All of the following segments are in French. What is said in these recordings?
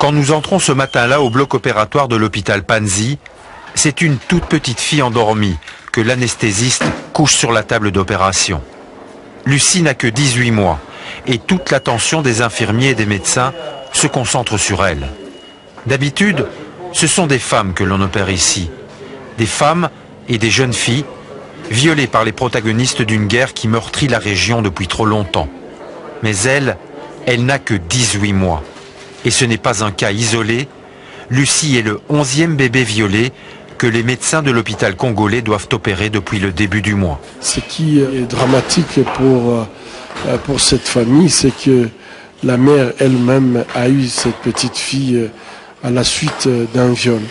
Quand nous entrons ce matin-là au bloc opératoire de l'hôpital Panzi, c'est une toute petite fille endormie que l'anesthésiste couche sur la table d'opération. Lucie n'a que 18 mois et toute l'attention des infirmiers et des médecins se concentre sur elle. D'habitude, ce sont des femmes que l'on opère ici. Des femmes et des jeunes filles violées par les protagonistes d'une guerre qui meurtrit la région depuis trop longtemps. Mais elle n'a que 18 mois. Et ce n'est pas un cas isolé. Lucie est le 11e bébé violé que les médecins de l'hôpital congolais doivent opérer depuis le début du mois. Ce qui est dramatique pour cette famille, c'est que la mère elle-même a eu cette petite fille à la suite d'un viol.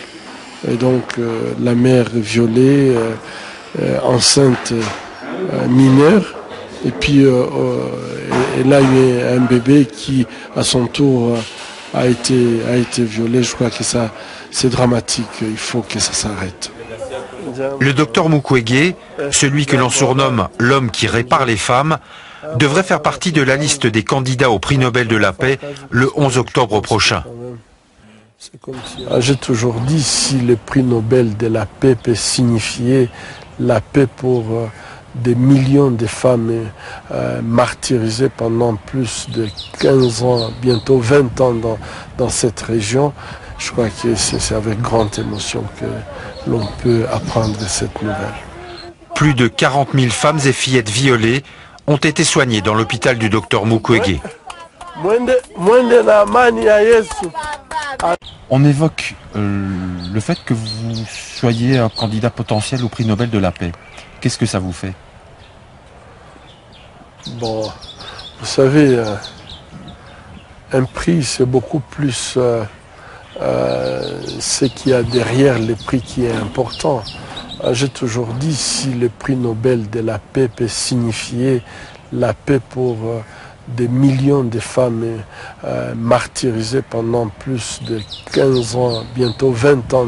Et donc la mère violée, enceinte mineure, et puis elle a eu un bébé qui à son tour a été violé. Je crois que ça c'est dramatique, il faut que ça s'arrête. Le docteur Mukwege, celui que l'on surnomme l'homme qui répare les femmes, devrait faire partie de la liste des candidats au prix Nobel de la paix le 11 octobre prochain. J'ai toujours dit, si le prix Nobel de la paix peut signifier la paix pour des millions de femmes martyrisées pendant plus de 15 ans, bientôt 20 ans dans cette région, je crois que c'est avec grande émotion que l'on peut apprendre cette nouvelle. Plus de 40 000 femmes et fillettes violées ont été soignées dans l'hôpital du docteur Mukwege. On évoque le fait que vous soyez un candidat potentiel au prix Nobel de la paix. Qu'est-ce que ça vous fait? Bon, vous savez, un prix c'est beaucoup plus ce qu'il y a derrière le prix qui est important. J'ai toujours dit, si le prix Nobel de la paix peut signifier la paix pour des millions de femmes martyrisées pendant plus de 15 ans, bientôt 20 ans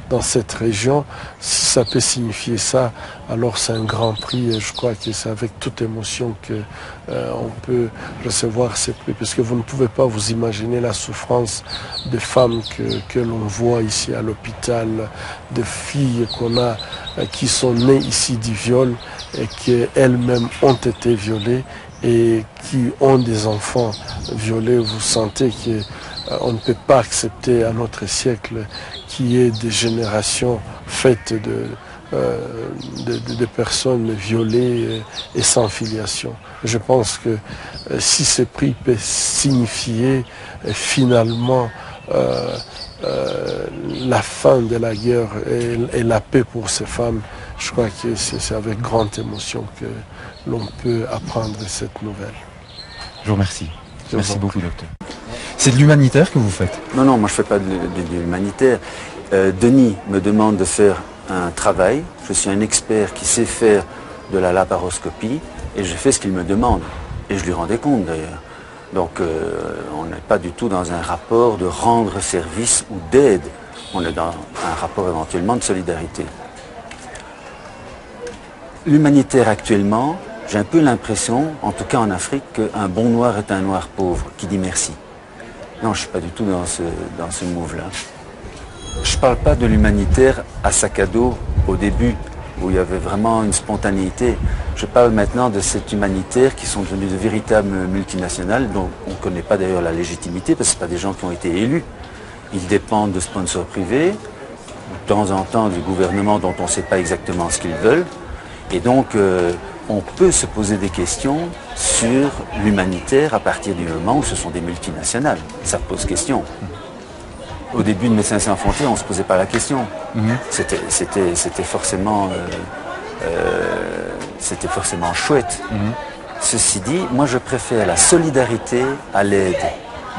dans cette région, si ça peut signifier ça, alors c'est un grand prix et je crois que c'est avec toute émotion qu'on peut recevoir ces prix, parce que vous ne pouvez pas vous imaginer la souffrance des femmes que l'on voit ici à l'hôpital, des filles qu'on a qui sont nées ici du viol et qui elles-mêmes ont été violées et qui ont des enfants violés. Vous sentez qu'on ne peut pas accepter à notre siècle qu'il y ait des générations faites de personnes violées et sans filiation. Je pense que si ce prix peut signifier finalement la fin de la guerre et la paix pour ces femmes, je crois que c'est avec grande émotion que l'on peut apprendre cette nouvelle. Je vous remercie. Merci beaucoup, docteur. C'est de l'humanitaire que vous faites? Non, moi je ne fais pas de l'humanitaire. Denis me demande de faire un travail. Je suis un expert qui sait faire de la laparoscopie et je fais ce qu'il me demande. Et je lui rends des comptes d'ailleurs. Donc on n'est pas du tout dans un rapport de rendre service ou d'aide. On est dans un rapport éventuellement de solidarité. L'humanitaire actuellement, j'ai un peu l'impression, en tout cas en Afrique, qu'un bon noir est un noir pauvre qui dit merci. Non, je ne suis pas du tout dans ce move-là. Je ne parle pas de l'humanitaire à sac à dos au début, où il y avait vraiment une spontanéité. Je parle maintenant de cette humanitaire qui sont devenus de véritables multinationales, dont on ne connaît pas d'ailleurs la légitimité, parce que ce pas des gens qui ont été élus. Ils dépendent de sponsors privés, de temps en temps du gouvernement dont on ne sait pas exactement ce qu'ils veulent. Et donc, on peut se poser des questions sur l'humanitaire à partir du moment où ce sont des multinationales. Ça pose question. Au début de Médecins sans frontières, on ne se posait pas la question. C'était forcément chouette. Ceci dit, moi je préfère la solidarité à l'aide.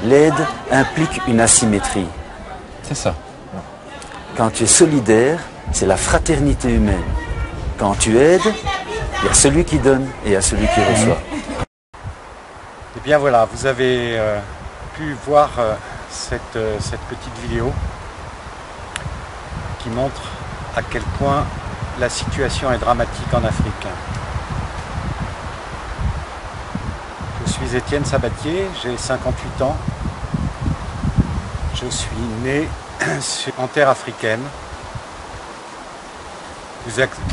L'aide implique une asymétrie. C'est ça. Quand tu es solidaire, c'est la fraternité humaine. Quand tu aides, il y a celui qui donne et il y a celui qui reçoit. Et bien voilà, vous avez pu voir cette petite vidéo qui montre à quel point la situation est dramatique en Afrique. Je suis Étienne Sabatier, j'ai 58 ans. Je suis né en terre africaine,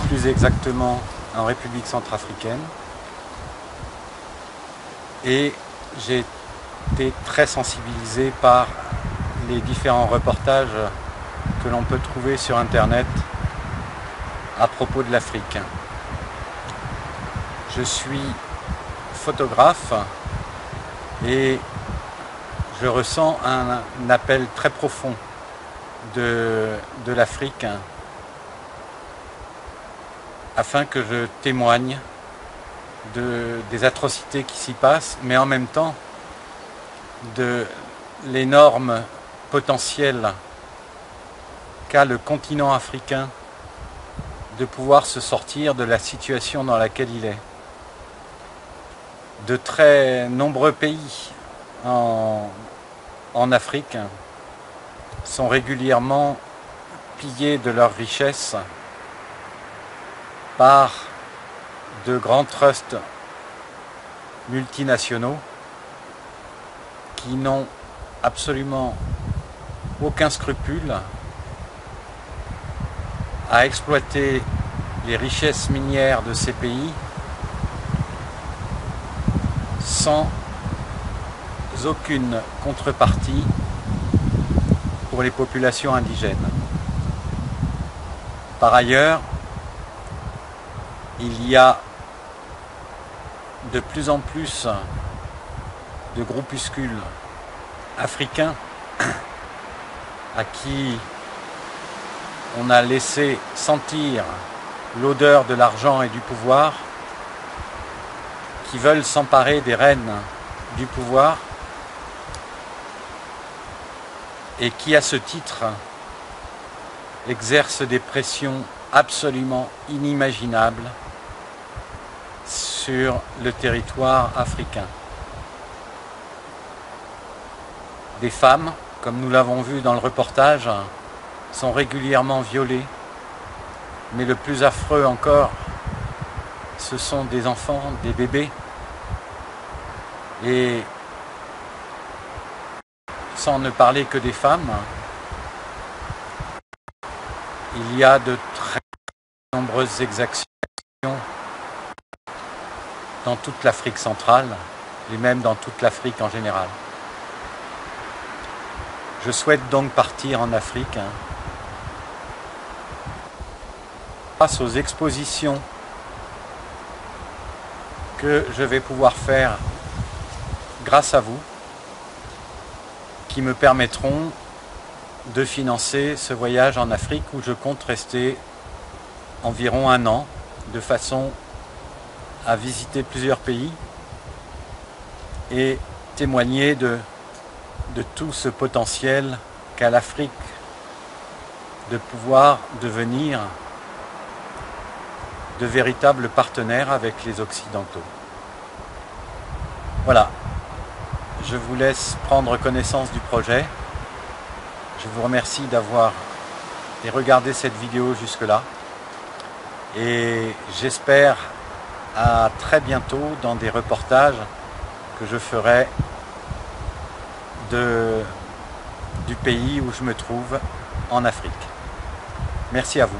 plus exactement en République centrafricaine, et j'ai été très sensibilisé par les différents reportages que l'on peut trouver sur internet à propos de l'Afrique. Je suis photographe et je ressens un appel très profond de l'Afrique afin que je témoigne des atrocités qui s'y passent, mais en même temps de l'énorme potentiel qu'a le continent africain de pouvoir se sortir de la situation dans laquelle il est. De très nombreux pays en Afrique sont régulièrement pillés de leurs richesses par de grands trusts multinationaux qui n'ont absolument aucun scrupule à exploiter les richesses minières de ces pays sans aucune contrepartie pour les populations indigènes. Par ailleurs, il y a de plus en plus de groupuscules africains à qui on a laissé sentir l'odeur de l'argent et du pouvoir, qui veulent s'emparer des rênes du pouvoir et qui, à ce titre, exercent des pressions absolument inimaginables sur le territoire africain. Des femmes, comme nous l'avons vu dans le reportage, sont régulièrement violées, mais le plus affreux encore, ce sont des enfants, des bébés, et sans ne parler que des femmes, il y a de très nombreuses exactions dans toute l'Afrique centrale et même dans toute l'Afrique en général. Je souhaite donc partir en Afrique grâce aux expositions que je vais pouvoir faire grâce à vous, qui me permettront de financer ce voyage en Afrique où je compte rester environ 1 an, de façon à visiter plusieurs pays et témoigner de tout ce potentiel qu'a l'Afrique de pouvoir devenir de véritables partenaires avec les Occidentaux. Voilà, je vous laisse prendre connaissance du projet. Je vous remercie d'avoir regardé cette vidéo jusque-là et j'espère à très bientôt dans des reportages que je ferai du pays où je me trouve en Afrique. Merci à vous.